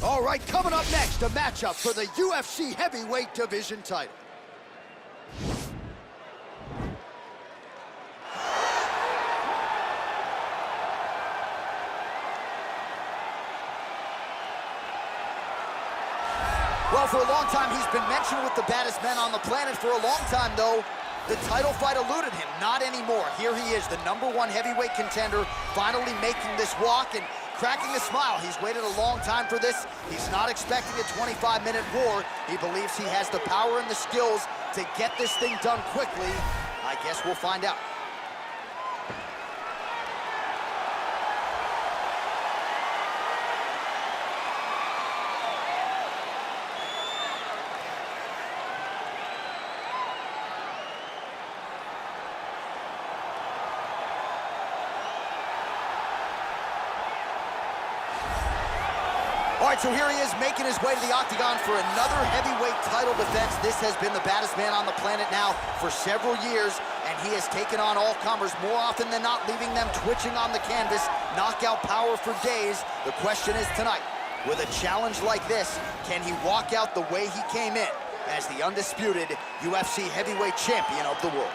All right, coming up next, a matchup for the UFC heavyweight division title. Well, for a long time, he's been mentioned with the baddest men on the planet. For a long time, though, the title fight eluded him. Not anymore. Here he is, the #1 heavyweight contender, finally making this walk and cracking a smile. He's waited a long time for this. He's not expecting a 25-minute war. He believes he has the power and the skills to get this thing done quickly. I guess we'll find out. All right, so here he is making his way to the octagon for another heavyweight title defense. This has been the baddest man on the planet now for several years, and he has taken on all comers more often than not, leaving them twitching on the canvas. Knockout power for days. The question is tonight, with a challenge like this, can he walk out the way he came in as the undisputed UFC heavyweight champion of the world?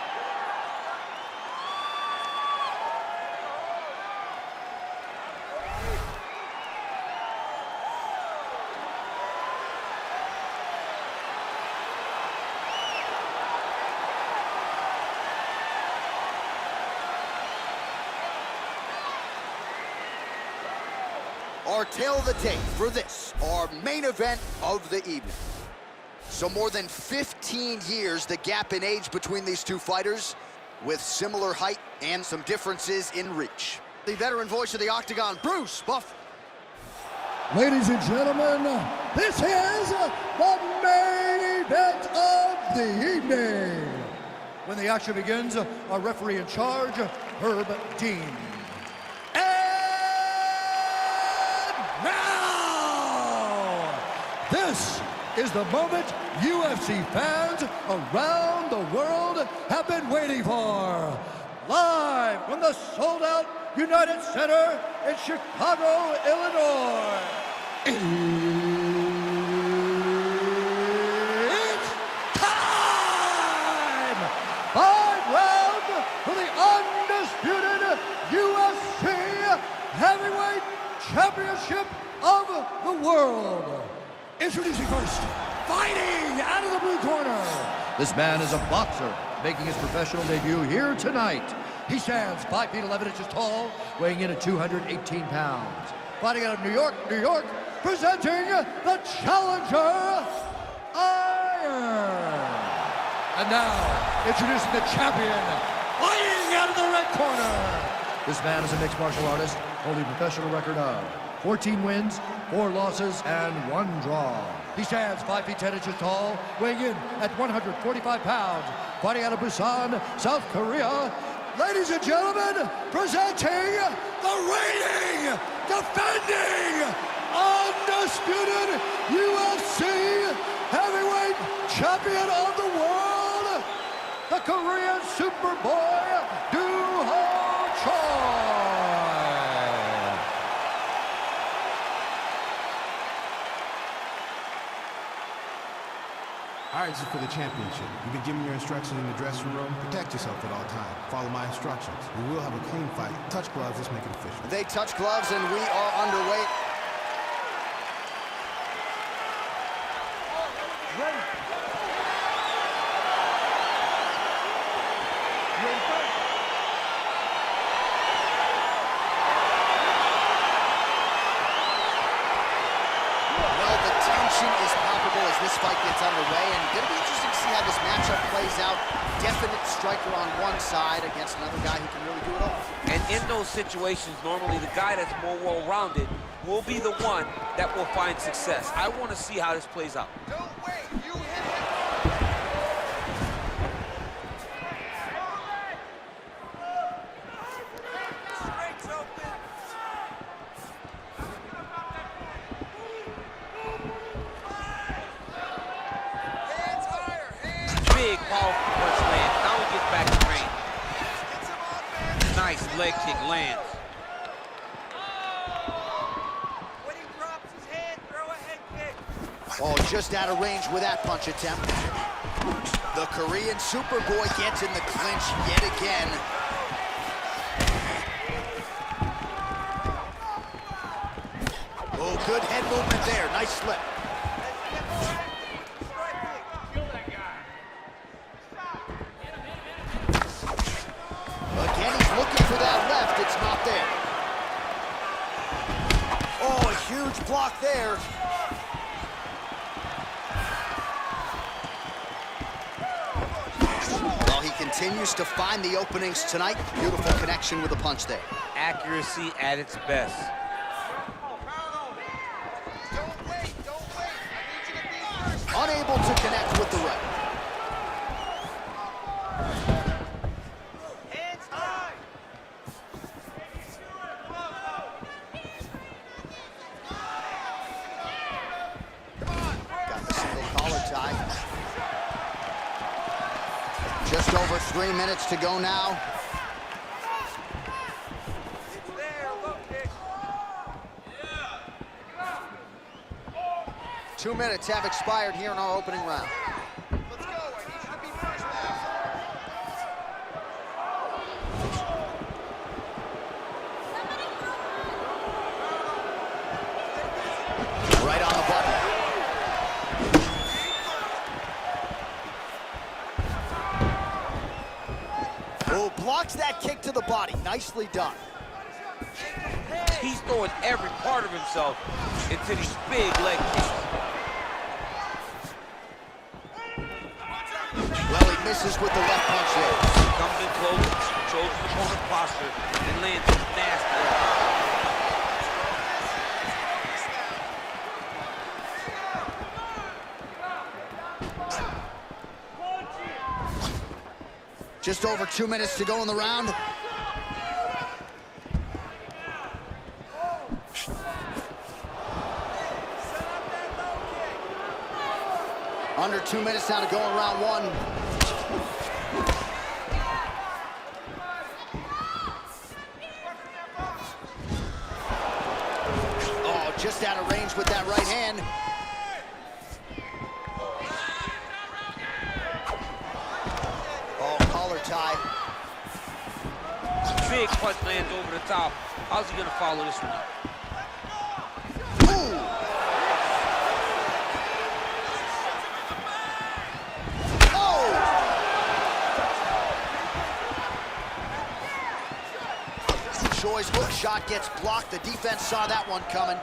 Our tale of the tape for this, our main event of the evening. So more than 15 years, the gap in age between these two fighters, with similar height and some differences in reach. The veteran voice of the octagon, Bruce Buff. Ladies and gentlemen, this is the main event of the evening. When the action begins, our referee in charge, Herb Dean. Now, this is the moment UFC fans around the world have been waiting for. Live from the sold-out United Center in Chicago, Illinois. It's time! 5 rounds for the undisputed UFC heavyweight championship of the world. Introducing first, fighting out of the blue corner. This man is a boxer, making his professional debut here tonight. He stands 5 feet 11 inches tall, weighing in at 218 pounds. Fighting out of New York, presenting the challenger, Iron. And now, introducing the champion, fighting out of the red corner. This man is a mixed martial artist, holding a professional record of 14 wins, 4 losses, and 1 draw. He stands 5 feet 10 inches tall, weighing in at 145 pounds, fighting out of Busan, South Korea. Ladies and gentlemen, presenting the reigning, defending, undisputed UFC heavyweight champion of the world, the Korean Superboy, Choi. All right, this is for the championship. You've been given your instructions in the dressing room. Protect yourself at all times. Follow my instructions. We will have a clean fight. Touch gloves, let's make it official. They touch gloves and we are underway. Ready. Is palpable as this fight gets underway, and it's going to be interesting to see how this matchup plays out. Definite striker on one side against another guy who can really do it all. And in those situations, normally the guy that's more well-rounded will be the one that will find success. I want to see how this plays out. Don't wait, you hit it. Big, powerful punch lands. Now he gets back to range. Nice leg kick lands. When he drops his head, throw a Oh, just out of range with that punch attempt. The Korean Superboy gets in the clinch yet again. Oh, good head movement there. Nice slip. Again, he's looking for that left. It's not there. Oh, a huge block there. Well, he continues to find the openings tonight. Beautiful connection with the punch there. Accuracy at its best. Unable to connect with the right. Got the single collar tie. Just over 3 minutes to go now. Two minutes have expired here in our opening round. Let's go. I need you to be first now. Right on the button. Oh, blocks that kick to the body. Nicely done. He's throwing every part of himself into these big leg kicks. Well, he misses with the left punch there. Comes in close, controls his opponent's posture, and lands a nasty. Just over 2 minutes to go in the round. Under 2 minutes now to go in round one. Oh, just out of range with that right hand. Oh, collar tie. Big punch lands over the top. How's he gonna follow this one up? Ooh. Choi's hook shot gets blocked. The defense saw that one coming.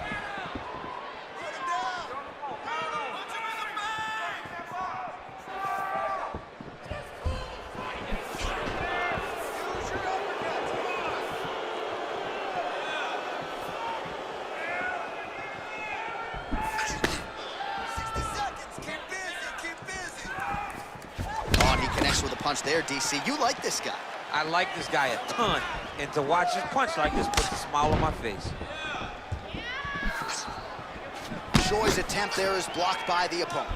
Oh, and he connects with a punch there, DC. You like this guy. I like this guy a ton, and to watch his punch like this puts a smile on my face. Choi's attempt there is blocked by the opponent.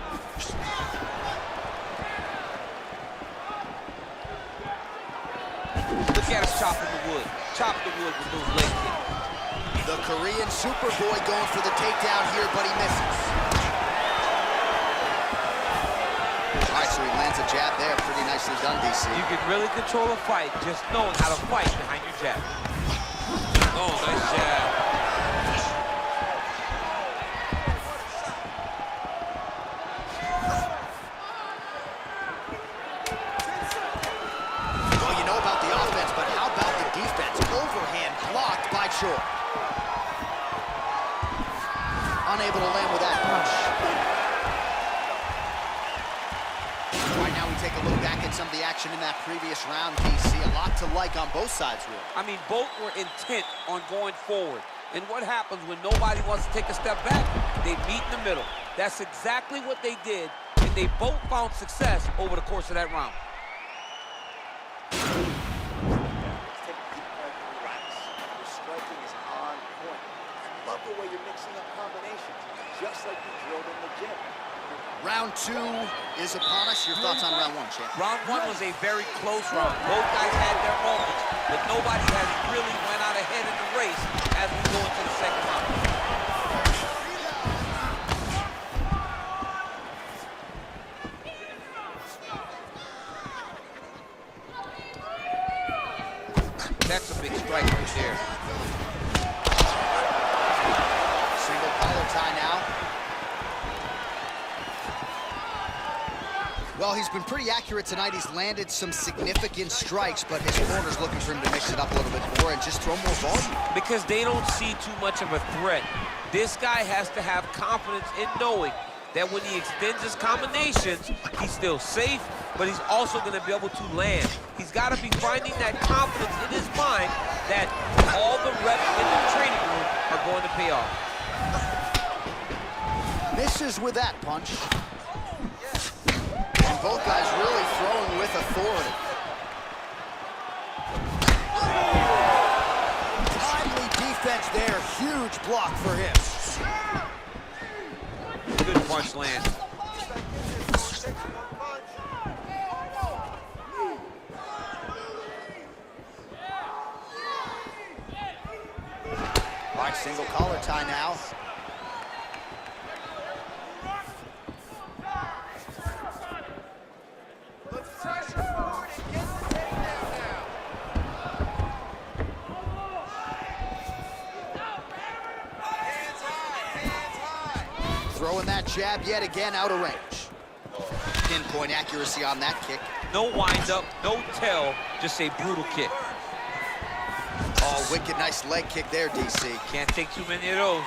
Look at him chopping the wood. Chop the wood with those leg kicks. The Korean Superboy going for the takedown here, but he misses. All right, so he lands a jab there. Pretty nicely done, DC. You can really control a fight just knowing how to fight behind your jab. Oh, nice jab. Well, you know about the offense, but how about the defense? Overhand blocked by Choi. Unable to land with that punch. Take a look back at some of the action in that previous round, DC. A lot to like on both sides, really. I mean, both were intent on going forward. And what happens when nobody wants to take a step back? They meet in the middle. That's exactly what they did, and they both found success over the course of that round. Take a deep breath and relax. Your striking is on point. I love the way you're mixing up combinations, just like you drilled in the gym. Round two is upon us. Your thoughts on round one, champ? Round one was a very close round. Both guys had their moments, but nobody has really went out ahead in the race as we go into the second round. there. Single collar tie now. Well, he's been pretty accurate tonight. He's landed some significant strikes, but his corner's looking for him to mix it up a little bit more and just throw more volume. Because they don't see too much of a threat. This guy has to have confidence in knowing that when he extends his combinations, he's still safe, but he's also going to be able to land. He's got to be finding that confidence in his mind that all the reps in the training room are going to pay off. Misses with that punch. And both guys really throwing with authority. Timely defense there. Huge block for him. Good punch land. All right, single collar tie now. Throwing that jab yet again out of range. Pinpoint accuracy on that kick. No wind-up, no tell, just a brutal kick. Oh, wicked nice leg kick there, DC. Can't take too many of those.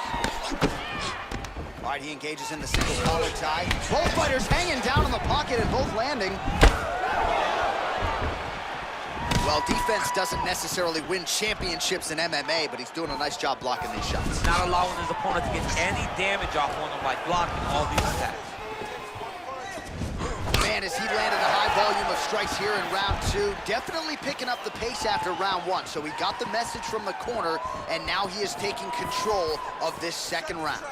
All right, he engages in the single collar tie. Both fighters hanging down in the pocket and both landing. Well, defense doesn't necessarily win championships in MMA, but he's doing a nice job blocking these shots. Not allowing his opponent to get any damage off on him by blocking all these attacks. Man, as he landed a high volume of strikes here in round two, definitely picking up the pace after round one. So he got the message from the corner, and now he is taking control of this second round.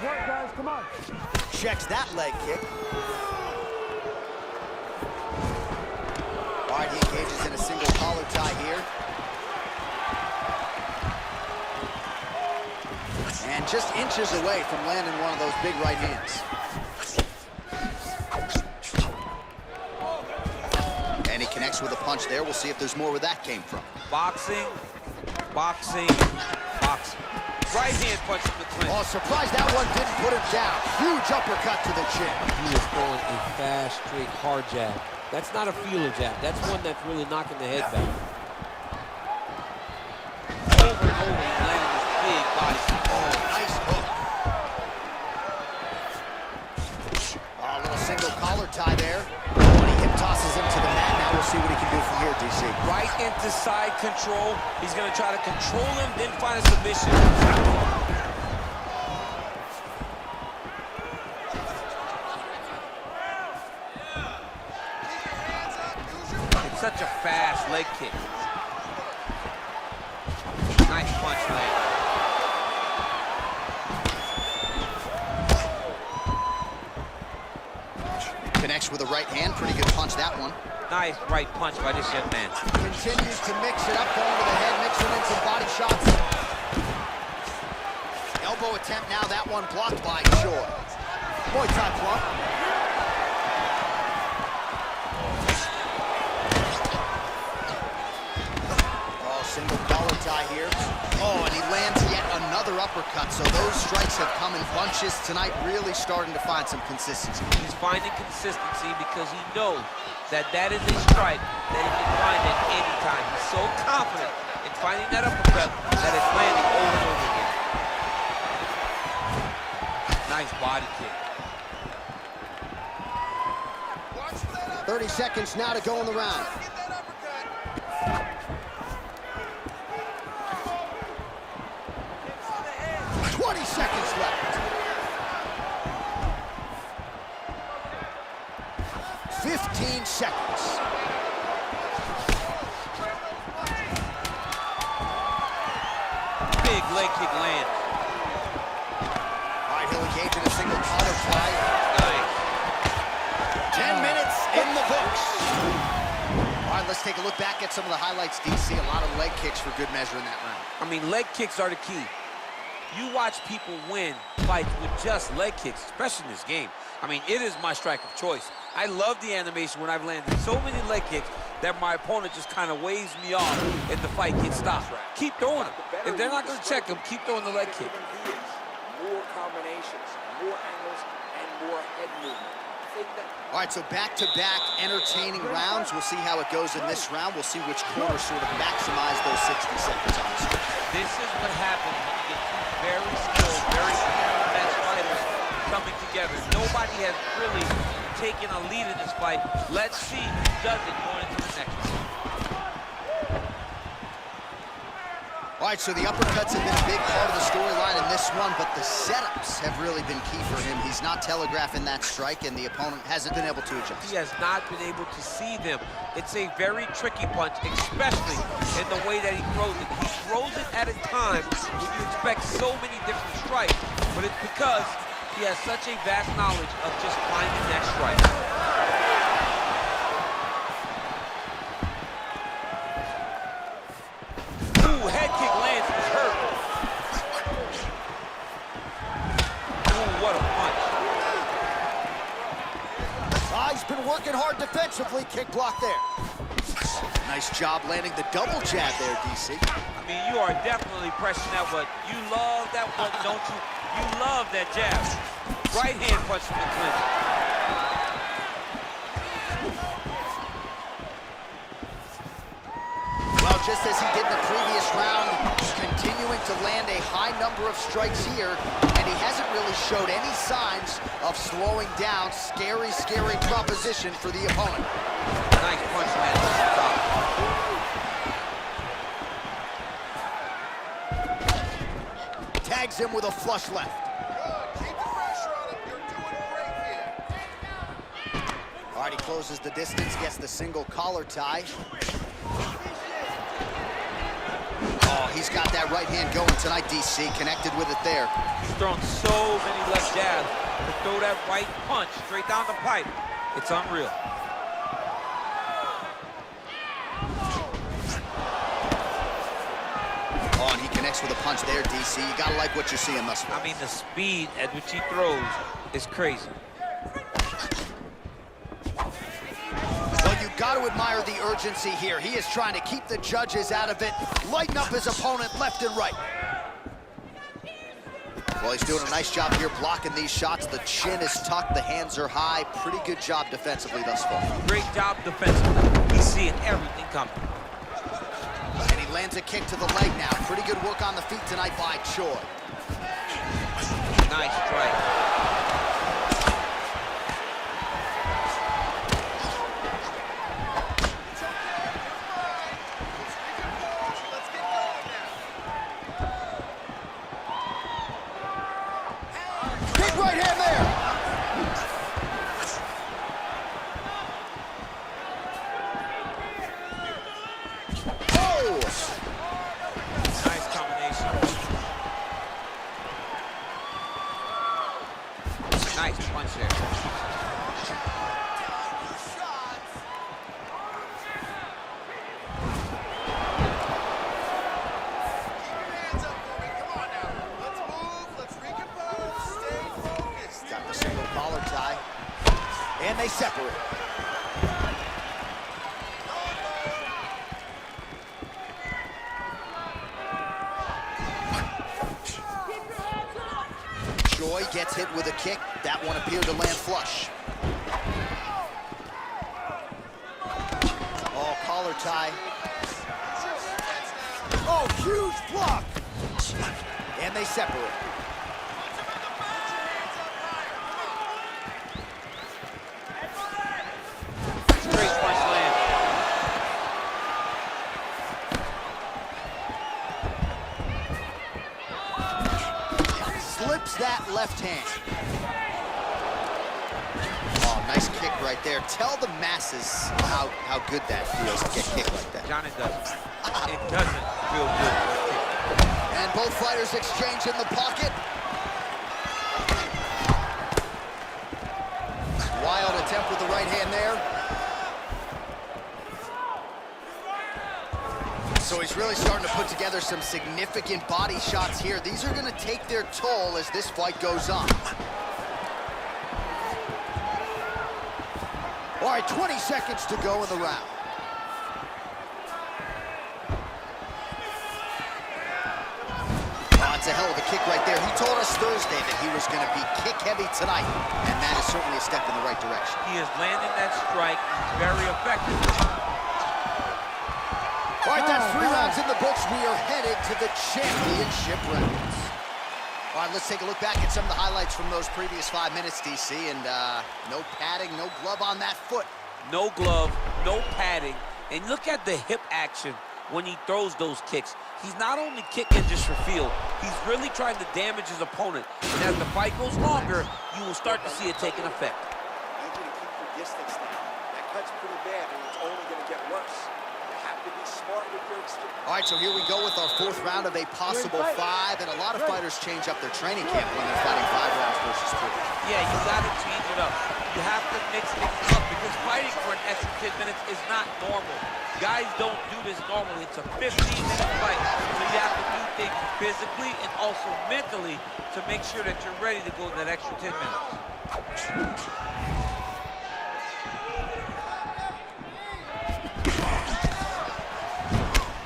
Work, guys, come on. Checks that leg kick. All right, he engages in a single collar tie here. And just inches away from landing one of those big right hands. And he connects with a punch there. We'll see if there's more where that came from. Boxing, boxing, boxing. Right hand punch from the clinch. Oh, surprised that one didn't put him down. Huge uppercut to the chin. He is throwing a fast, straight, hard jab. That's not a feeler jab. That's one that's really knocking the head back. Over and over, he landed this big body. Oh, nice hook. Oh, a little single collar tie there. When he hip tosses him to the mat, now we'll see what he can do from here, DC. Right into side control. He's going to try to control him, then find a submission. It's such a fast leg kick. Nice punch leg. Connects with a right hand. Pretty good punch, that one. Nice right punch by this young man. Continues to mix it up, going to the head, mixing in some body shots. Elbow attempt now, that one blocked by Shore. Muay Thai plump. Oh, single collar tie here. Oh, and he lands yet another uppercut. So those strikes have come in bunches tonight, really starting to find some consistency. He's finding consistency because he knows that that is a strike that he can find at any time. He's so confident in finding that uppercut that it's landing over and over again. Nice body kick. 30 seconds now to go in the round. Seconds left. 15 seconds. Big leg kick land. All right, he'll engage in a single collar tie. Nice. 10 minutes in the books. All right, let's take a look back at some of the highlights, DC. A lot of leg kicks for good measure in that round. I mean, leg kicks are the key. You watch people win fights with just leg kicks, especially in this game. I mean, it is my strike of choice. I love the animation when I've landed so many leg kicks that my opponent just kind of waves me off and the fight gets stopped. Keep throwing them. If they're not going to check him, keep throwing the leg kick. More combinations, more angles, and more head movement. All right, so back-to-back entertaining rounds. We'll see how it goes in this round. We'll see which corner sort of maximize those 60 seconds on the screen. This is what happens when you get two very skilled, very experienced fighters coming together. Nobody has really taken a lead in this fight. Let's see who does it going into the next one. All right, so the uppercuts have been a big part of the storyline in this one, but the setups have really been key for him. He's not telegraphing that strike, and the opponent hasn't been able to adjust. He has not been able to see them. It's a very tricky punch, especially in the way that he throws it. He throws it at a time when you expect so many different strikes, but it's because he has such a vast knowledge of just finding that strike. Head kick lands, he's hurt. Ooh, what a punch. He's been working hard defensively. Kick block there. Nice job landing the double jab there, DC. I mean, you are definitely pressing that one. You love that one, don't you? You love that jab. Right hand punch from the clinch. Well, just as he did in the previous round, continuing to land a high number of strikes here, and he hasn't really showed any signs of slowing down. Scary, scary proposition for the opponent. Nice punch, man. Tags him with a flush left. Keep the pressure on him. You're doing great here. All right, he closes the distance, gets the single collar tie. Oh, he's got that right hand going tonight, DC. Connected with it there. He's thrown so many left jabs to throw that right punch straight down the pipe. It's unreal. Oh, and he connects with a punch there, DC. You gotta like what you're seeing thus far. I mean, the speed at which he throws is crazy. Got to admire the urgency here. He is trying to keep the judges out of it, lighten up his opponent left and right. Well, he's doing a nice job here blocking these shots. The chin is tucked, the hands are high. Pretty good job defensively thus far. Great job defensively. He's seeing everything coming. And he lands a kick to the leg now. Pretty good work on the feet tonight by Choi. Nice strike. Right hand there. Oh! Nice combination. Nice punch there. And they separate. Choi gets hit with a kick. That one appeared to land flush. Oh, collar tie. Oh, huge block. And they separate. That left hand. Oh, nice kick right there. Tell the masses how good that feels to get kicked like that. John, it doesn't. It doesn't feel good. And both fighters exchange in the pocket. Wild attempt with the right hand there. So he's really starting to put together some significant body shots here. These are going to take their toll as this fight goes on. All right, 20 seconds to go in the round. That's a hell of a kick right there. He told us Thursday that he was going to be kick-heavy tonight, and that is certainly a step in the right direction. He is landing that strike very effectively. All right, that's 3 rounds in the books. We are headed to the championship rounds. All right, let's take a look back at some of the highlights from those previous 5 minutes, DC, and no padding, no glove on that foot. No glove, no padding, and look at the hip action when he throws those kicks. He's not only kicking just for feel, he's really trying to damage his opponent. And as the fight goes longer, you will start to see it taking effect. I need you to keep your distance now. That cut's pretty bad, and it's only going to get worse. You have to be smart with your exchange. All right, so here we go with our 4th round of a possible 5, and a lot of fighters change up their training camp when they're fighting 5 rounds versus 3. Yeah, you got to change it up. You have to mix things up because fighting for an extra 10 minutes is not normal. Guys don't do this normally. It's a 15-minute fight, so you have to do things physically and also mentally to make sure that you're ready to go that extra 10 minutes.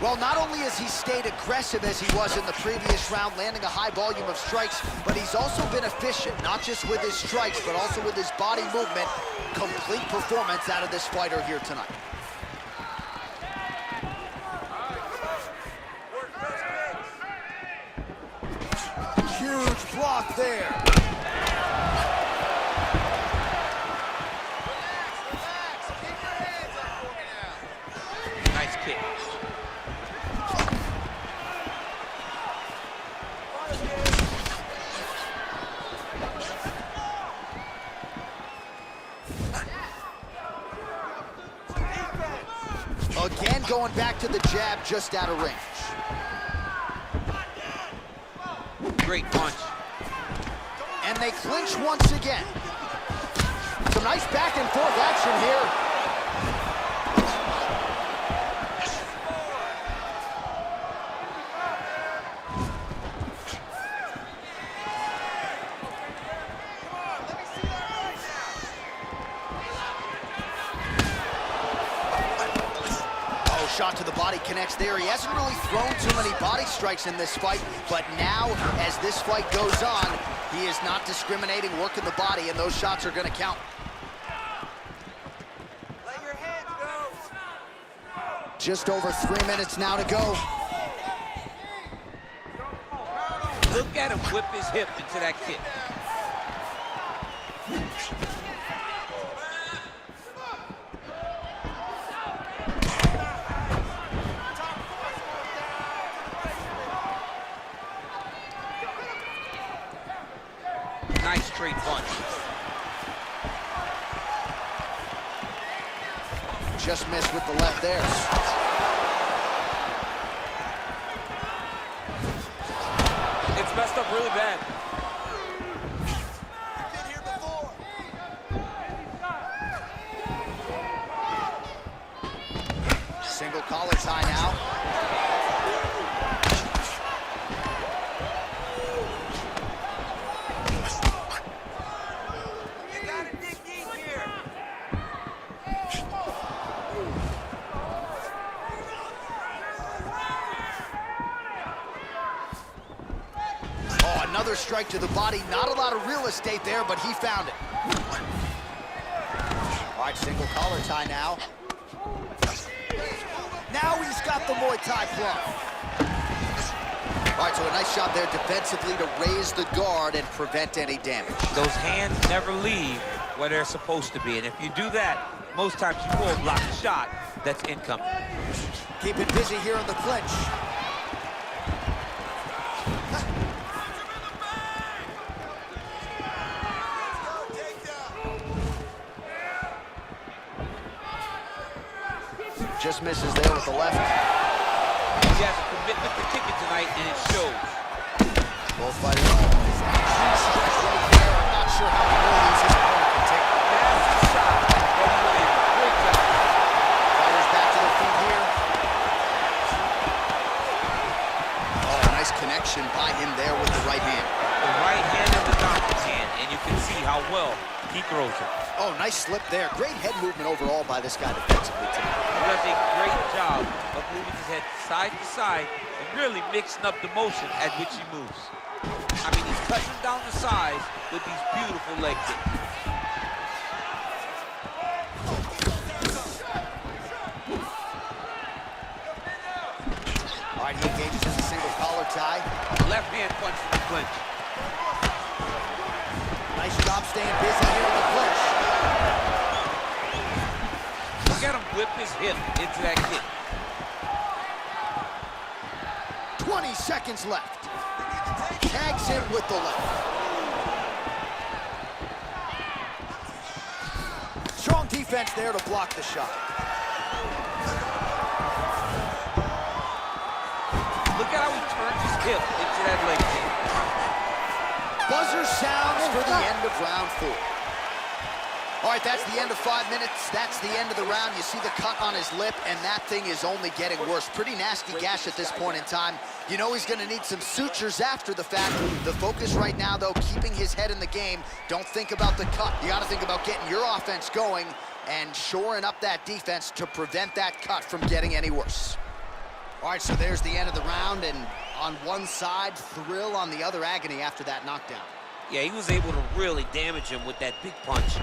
Well, not only has he stayed aggressive as he was in the previous round, landing a high volume of strikes, but he's also been efficient, not just with his strikes, but also with his body movement. Complete performance out of this fighter here tonight. Huge block there. Nice kick. Again, going back to the jab, just out of range. Great punch. And they clinch once again. Some nice back and forth action here. Shot to the body connects there. He hasn't really thrown too many body strikes in this fight, but now, as this fight goes on, he is not discriminating, working the body, and those shots are going to count. Let your hands go. Just over 3 minutes now to go. Look at him whip his hip into that kick. Nice straight punch. Just missed with the left there. It's messed up really bad. Been here before. Single collar tie now. Another strike to the body. Not a lot of real estate there, but he found it. All right, single collar tie now. Now he's got the Muay Thai plug. All right, so a nice shot there defensively to raise the guard and prevent any damage. Those hands never leave where they're supposed to be, and if you do that, most times you will block a shot that's incoming. Keep it busy here in the clinch. Just misses there with the left. He has a commitment to kicking tonight, and it shows. Both fighters. I'm not sure how many more of these his opponent can take. That's the shot. Great job. Fighters back to their feet here. Oh, nice connection by him there with the right hand. The right hand and the dominant hand, and you can see how well he throws it. Oh, nice slip there. Great head movement overall by this guy defensively tonight. He does a great job of moving his head side to side and really mixing up the motion at which he moves. I mean, he's cutting down the size with these beautiful leg kicks. All right, he engages in a single collar tie. Left hand punch in the clinch. Nice job staying busy here in the clinch. Look at him whip his hip into that kick. 20 seconds left. Tags in with the left. Strong defense there to block the shot. Look at how he turns his hip into that leg kick. Buzzer sounds for the end of round 4. All right, that's the end of 5 minutes. That's the end of the round. You see the cut on his lip, and that thing is only getting worse. Pretty nasty gash at this point in time. You know he's going to need some sutures after the fact. The focus right now, though, keeping his head in the game. Don't think about the cut. You got to think about getting your offense going and shoring up that defense to prevent that cut from getting any worse. All right, so there's the end of the round, and on one side, thrill, on the other, agony after that knockdown. Yeah, he was able to really damage him with that big punch.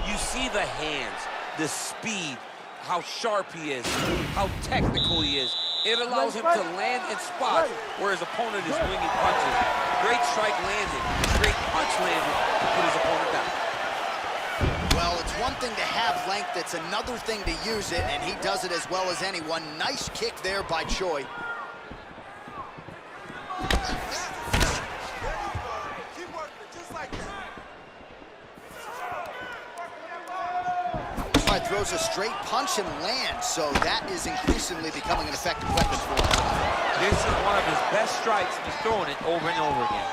You see the hands, the speed, how sharp he is, how technical he is. It allows him to land in spots where his opponent is winging punches. Great strike landed, great punch landed to put his opponent down. Well, it's one thing to have length, it's another thing to use it, and he does it as well as anyone. Nice kick there by Choi. Throws a straight punch and lands, so that is increasingly becoming an effective weapon for him. This is one of his best strikes, and he's throwing it over and over again.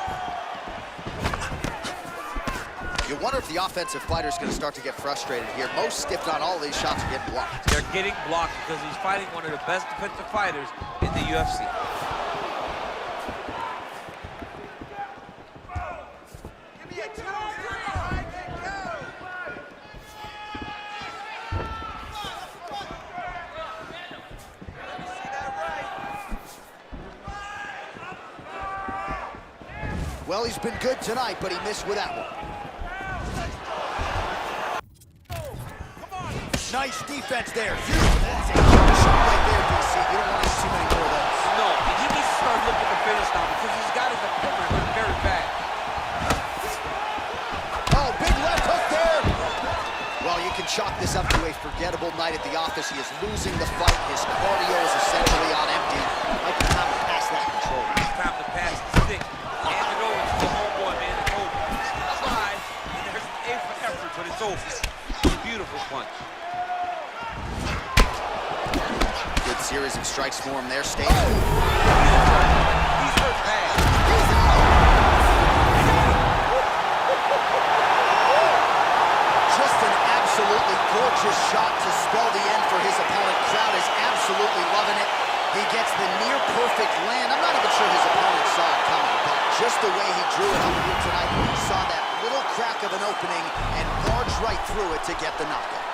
You wonder if the offensive fighter is going to start to get frustrated here. Most, if not all, of these shots are getting blocked. They're getting blocked because he's fighting one of the best defensive fighters in the UFC. Well, he's been good tonight, but he missed with that one. Nice defense there. That's a huge shot right there, DC. You don't want to see too many more of those. No, and he needs to start looking to finish now because he's got his opponent hurt very bad. Oh, big left hook there. Well, you can chalk this up to a forgettable night at the office. He is losing the fight. His cardio is essentially on empty. Might be time to pass that control. It's time to pass the stick. Hand it over to the homeboy, man. It's over. Try, and there's an A for effort, but it's over. Beautiful punch. Good series of strikes for him there. Stay. He's hurt bad. Just an absolutely gorgeous shot to spell the end for his opponent. Crowd is absolutely loving it. He gets the near-perfect land. I'm not even sure his opponent saw it coming, but just the way he drew it up here tonight, he saw that little crack of an opening and barged right through it to get the knockout.